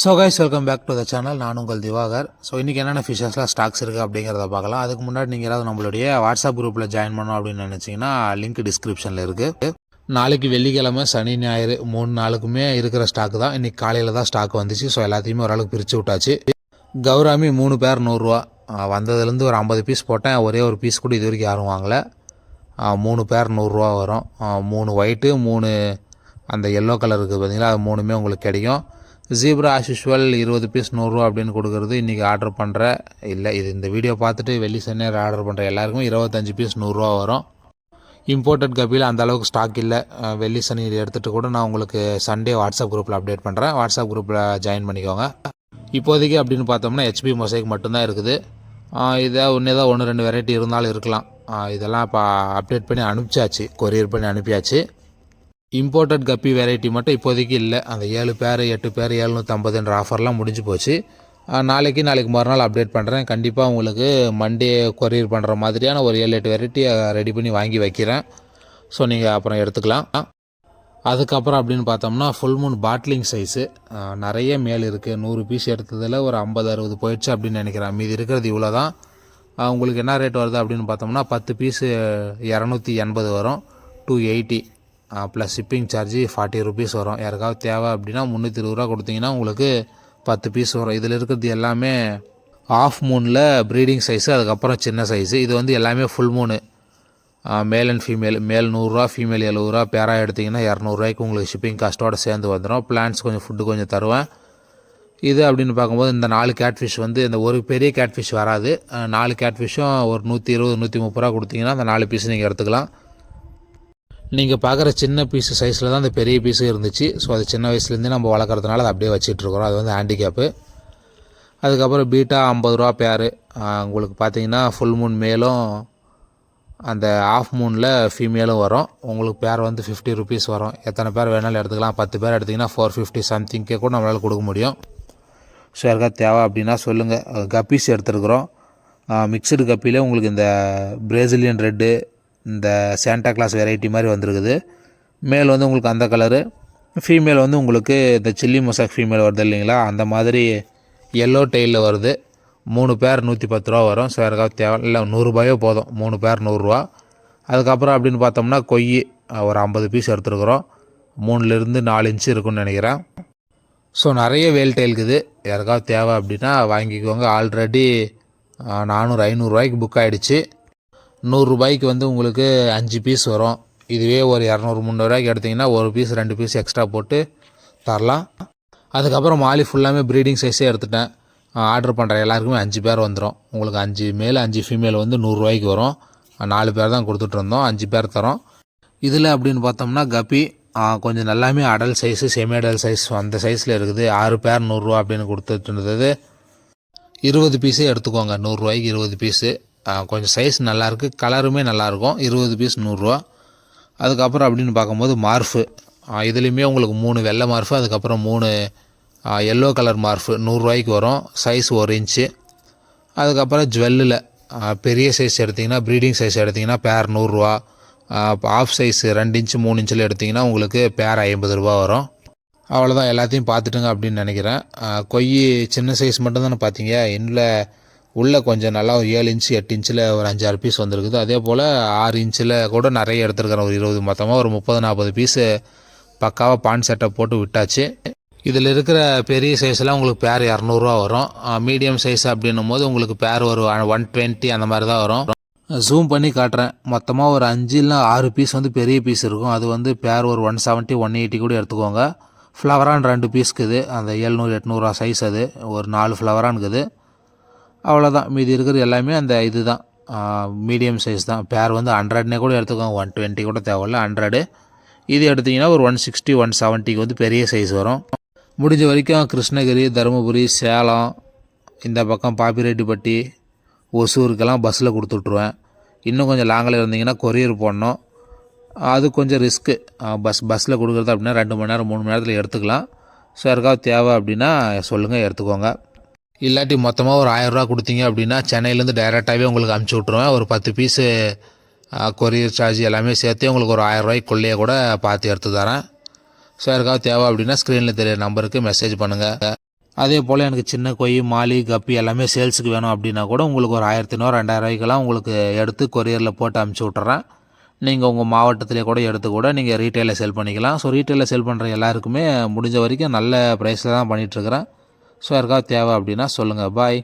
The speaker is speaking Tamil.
So guys welcome back to the channel. நான் உங்கள் திவாகர். ஸோ இன்றைக்கி என்னென்ன ஃபிஷஸ்லாம் ஸ்டாக்ஸ் இருக்குது அப்படிங்கிறத பார்க்கலாம். அதுக்கு முன்னாடி நீங்கள் ஏதாவது நம்மளுடைய வாட்ஸ்அப் குரூப்பில் ஜாயின் பண்ணோம் அப்படின்னு நினச்சிங்கன்னா லிங்க் டிஸ்கிரிப்ஷனில் இருக்குது. நாளைக்கு வெள்ளிக்கிழமை சனி ஞாயிறு 3 நாளுக்குமே இருக்கிற ஸ்டாக்கு தான். இன்றைக்கி காலையில் தான் ஸ்டாக் வந்துச்சு. ஸோ எல்லாத்தையுமே ஓரளவுக்கு பிரித்து விட்டாச்சு. கௌராமி 3 பேர் 100 ரூபா. வந்ததுலேருந்து ஒரு 50 பீஸ் போட்டேன். ஒரே ஒரு பீஸ் கூட இது வரைக்கும் யாரும் வாங்கலை. 3 பேர் 100 ரூபா வரும். 3 ஒயிட்டு 3 அந்த எல்லோ கலர் இருக்குது பார்த்தீங்களா, அது 3மே உங்களுக்கு கிடைக்கும். ஜீப்ரா ஆஸ் யூஷுவல் 20 பீஸ் 100 ரூபா அப்படின்னு கொடுக்குறது. இன்றைக்கி ஆர்டர் பண்ணுற இல்லை, இது இந்த வீடியோ பார்த்துட்டு வெள்ளி சனியார் ஆர்டர் பண்ணுற எல்லாருக்குமே 25 பீஸ் 100 ரூபா வரும். இம்போர்ட்டட் கப்பியில் அந்த அளவுக்கு ஸ்டாக் இல்லை. வெள்ளி சனி எடுத்துகிட்டு கூட நான் உங்களுக்கு சண்டே வாட்ஸ்அப் குரூப்பில் அப்டேட் பண்ணுறேன். வாட்ஸ்அப் குரூப்பில் ஜாயின் பண்ணிக்கோங்க. இப்போதைக்கு அப்படின்னு பார்த்தோம்னா ஹெச்பி மொசைக் மட்டும்தான் இருக்குது. இதை ஏதாவது 1-2 வெரைட்டி இருந்தாலும் இருக்கலாம். இதெல்லாம் இப்போ அப்டேட் பண்ணி அனுப்பிச்சாச்சு, கொரியர் பண்ணி அனுப்பியாச்சு. இம்போர்ட்டட் கப்பி வெரைட்டி மட்டும் இப்போதைக்கு இல்லை. அந்த 7 பேர் 8 பேர் 750 ஆஃபர்லாம் முடிஞ்சு போச்சு. நாளைக்கு மறுநாள் அப்டேட் பண்ணுறேன். கண்டிப்பாக உங்களுக்கு மண்டே கொரியர் பண்ணுற மாதிரியான ஒரு 7-8 வெரைட்டி ரெடி பண்ணி வாங்கி வைக்கிறேன். ஸோ நீங்கள் அப்புறம் எடுத்துக்கலாம். அதுக்கப்புறம் அப்படின்னு பார்த்தோம்னா ஃபுல் மூன் பாட்லிங் சைஸு நிறைய மேல் இருக்குது. 100 பீஸ் எடுத்ததில் ஒரு 50-60 போயிடுச்சு அப்படின்னு நினைக்கிறேன். மீதி இருக்கிறது இவ்வளோ தான். உங்களுக்கு என்ன ரேட் வருது அப்படின்னு பார்த்தோம்னா 10 பீஸு 280 வரும், 280 ப்ளஸ் ஷிப்பிங் சார்ஜி 40 ருபீஸ் வரும். யாருக்காவது தேவை அப்படின்னா 320 ரூபா கொடுத்தீங்கன்னா உங்களுக்கு 10 பீஸ் வரும். இதில் இருக்கிறது எல்லாமே ஆஃப் மூனில் ப்ரீடிங் சைஸு, அதுக்கப்புறம் சின்ன சைஸு. இது வந்து எல்லாமே ஃபுல் மூணு, மேல் அண்ட் ஃபீமேல். மேல் 100 ரூபா, ஃபீமேல் 70 ரூபா. பேராக எடுத்திங்கன்னா 200 ரூபாய்க்கு உங்களுக்கு ஷிப்பிங் காஸ்ட்டோடு சேர்ந்து வந்துடும். பிளான்ஸ் கொஞ்சம் ஃபுட்டு கொஞ்சம் தருவேன். இது அப்படின்னு பார்க்கும்போது இந்த 4 கேட்ஃபிஷ் வந்து இந்த ஒரு பெரிய கேட்ஃபிஷ் வராது. 4 கேட்ஃபிஷ்ஷும் ஒரு 120-130 ரூபா கொடுத்தீங்கன்னா அந்த 4 பீஸ் நீங்கள் எடுத்துக்கலாம். நீங்கள் பார்க்குற சின்ன பீஸு சைஸில் தான் அந்த பெரிய பீஸு இருந்துச்சு. ஸோ அது சின்ன வயசுலேருந்தே நம்ம வளர்க்குறதுனால அதை அப்படியே வச்சிட்ருக்குறோம். அது வந்து ஹேண்டிகேப்பு. அதுக்கப்புறம் பீட்டா 50 ரூபா பேரு. உங்களுக்கு பார்த்தீங்கன்னா ஃபுல் மூன் மேலும் அந்த ஆஃப் மூனில் ஃபீமேலும் வரும். உங்களுக்கு பேர் வந்து 50 ருபீஸ் வரும். எத்தனை பேர் வேணாலும் எடுத்துக்கலாம். 10 பேர் எடுத்திங்கன்னா 450 சம்திங்கே கூட நம்மளால் கொடுக்க முடியும். ஸோ யாருக்காவது தேவை அப்படின்னா சொல்லுங்கள். கப்பீஸ் எடுத்துருக்குறோம். மிக்சடு கப்பியில் உங்களுக்கு இந்த பிரேசிலியன் ரெட்டு, இந்த சாண்டா கிளாஸ் வெரைட்டி மாதிரி வந்திருக்குது. மேல் வந்து உங்களுக்கு அந்த கலரு, ஃபீமேல் வந்து உங்களுக்கு இந்த சில்லி மொசாக் ஃபீமேல் வருது இல்லைங்களா, அந்த மாதிரி எல்லோ டெயிலில் வருது. 3 பேர் 110 ரூபா வரும். ஸோ யாருக்காவது தேவை இல்லை, 100 ரூபாயோ போதும். 3 பேர் 100 ரூபா. அதுக்கப்புறம் அப்படின்னு பார்த்தோம்னா கொய் ஒரு 50 பீஸ் எடுத்துருக்குறோம். 3-4 இன்ச்சு இருக்குன்னு நினைக்கிறேன். ஸோ நிறைய வேல் டெயில் இருக்குது. யாருக்காவது தேவை அப்படின்னா வாங்கிக்கோங்க. ஆல்ரெடி 400-500 ரூபாய்க்கு புக் ஆகிடுச்சு. 100 ரூபாய்க்கு வந்து உங்களுக்கு 5 பீஸ் வரும். இதுவே ஒரு 200-300 ரூபாய்க்கு எடுத்திங்கன்னா ஒரு பீஸ் 2 பீஸ் எக்ஸ்ட்ரா போட்டு தரலாம். அதுக்கப்புறம் மாலி ஃபுல்லாமே ப்ரீடிங் சைஸே எடுத்துட்டேன். ஆர்டர் பண்ணுற எல்லாருக்குமே 5 பேர் வந்துடும். உங்களுக்கு 5 மேல் 5 ஃபீமேல் வந்து 100 ரூபாய்க்கு வரும். 4 பேர் தான் கொடுத்துட்ருந்தோம், 5 பேர் தரோம். இதில் அப்படின்னு பார்த்தோம்னா கப்பி கொஞ்சம் நல்லாமே adult size, semi adult size அந்த சைஸில் இருக்குது. 6 பேர் 100 ரூபா அப்படின்னு கொடுத்துட்டு இருந்தது. 20 பீஸே எடுத்துக்கோங்க. 100 ரூபாய்க்கு 20 பீஸு. கொஞ்சம் சைஸ் நல்லாயிருக்கு, கலருமே நல்லாயிருக்கும். 20 பீஸ் 100 ரூபா. அதுக்கப்புறம் அப்படின்னு பார்க்கும்போது மார்ஃபு. இதுலேயுமே உங்களுக்கு 3 வெள்ளை மார்ஃபு, அதுக்கப்புறம் 3 எல்லோ கலர் மார்ஃபு 100 ரூபாய்க்கு வரும். Size 1 inch. அதுக்கப்புறம் ஜுவல்லில் பெரிய சைஸ் எடுத்திங்கன்னா, ப்ரீடிங் சைஸ் எடுத்திங்கன்னா பேர் 100 ரூபா. ஆஃப் சைஸ் 2 இன்ச்சு 3 இன்ச்சில் எடுத்திங்கன்னா உங்களுக்கு பேர் 50 ரூபா வரும். அவ்வளோதான், எல்லாத்தையும் பார்த்துட்டுங்க அப்படின்னு நினைக்கிறேன். கொய் சின்ன சைஸ் மட்டும்தானே பார்த்தீங்க. இன்னும் உள்ளே கொஞ்சம் நல்லா ஒரு 7 இன்ச்சு 8 இன்ச்சில் ஒரு 5-6 பீஸ் வந்துருக்குது. அதே போல் 6 இன்ச்சில் கூட நிறைய எடுத்துருக்கிறேன். ஒரு 20, மொத்தமாக ஒரு 30-40 பீஸு பக்காவாக பான் செட்டப் போட்டு விட்டாச்சு. இதில் இருக்கிற பெரிய சைஸ்லாம் உங்களுக்கு பேர் 200 ரூபா வரும். மீடியம் சைஸ் அப்படின்னும் போது உங்களுக்கு பேர் ஒரு 120 அந்த மாதிரி தான் வரும். ஜூம் பண்ணி காட்டுறேன். மொத்தமாக ஒரு 5-6 பீஸ் வந்து பெரிய பீஸ் இருக்கும். அது வந்து பேர் ஒரு 170-180 கூட எடுத்துக்கோங்க. ஃப்ளவரான் 2 பீஸ்க்குது. அந்த 700-800 சைஸ். அது ஒரு 4 ஃப்ளவரானுக்குது. அவ்வளோதான். மீதி இருக்கிறது எல்லாமே அந்த இது தான், மீடியம் சைஸ் தான். பேர் வந்து 100 கூட எடுத்துக்கோங்க. 120 கூட தேவையில்ல, 100. இது எடுத்திங்கன்னா ஒரு 160-170க்கு வந்து பெரிய சைஸ் வரும். முடிஞ்ச வரைக்கும் கிருஷ்ணகிரி, தருமபுரி, சேலம், இந்த பக்கம் பாப்பிரெட்டிப்பட்டி, ஒசூருக்கெல்லாம் பஸ்ஸில் கொடுத்துட்ருவேன். இன்னும் கொஞ்சம் லாங்கில் இருந்தீங்கன்னா கொரியர் போடணும். அது கொஞ்சம் ரிஸ்க்கு. பஸ்ஸில் கொடுக்குறது அப்படின்னா 2 மணி நேரம் 3 மணி நேரத்தில் எடுத்துக்கலாம். ஸோ யாருக்காவது தேவை அப்படின்னா சொல்லுங்கள், எடுத்துக்கோங்க. இல்லாட்டி மொத்தமாக ஒரு 1000 ரூபா கொடுத்தீங்க அப்படின்னா சென்னையிலேருந்து டைரெக்டாகவே உங்களுக்கு அனுப்பிச்சி விட்ருவேன். ஒரு 10 பீஸு கொரியர் சார்ஜ் எல்லாமே சேர்த்து உங்களுக்கு ஒரு 1000 ரூபாய்க்குள்ளேயே கூட பார்த்து எடுத்து தரேன். ஸோ யாருக்காவது தேவை அப்படின்னா ஸ்க்ரீனில் தெரிய நம்பருக்கு மெசேஜ் பண்ணுங்கள். அதே போல் எனக்கு சின்ன கொய் மாலி கப்பி எல்லாமே சேல்ஸுக்கு வேணும் அப்படின்னா கூட உங்களுக்கு ஒரு 1500 2000 உங்களுக்கு எடுத்து கொரியரில் போட்டு அமுச்சு விட்டுறேன். நீங்கள் உங்கள் மாவட்டத்திலே கூட எடுத்து கூட நீங்கள் ரீட்டெயிலில் செல் பண்ணிக்கலாம். ஸோ ரீட்டெயிலில் செல் பண்ணுற எல்லாருக்குமே முடிஞ்ச வரைக்கும் நல்ல ப்ரைஸில் தான் பண்ணிகிட்ருக்கிறேன். ஸோ யாருக்காவது தேவை அப்படின்னா சொல்லுங்கள். பாய்.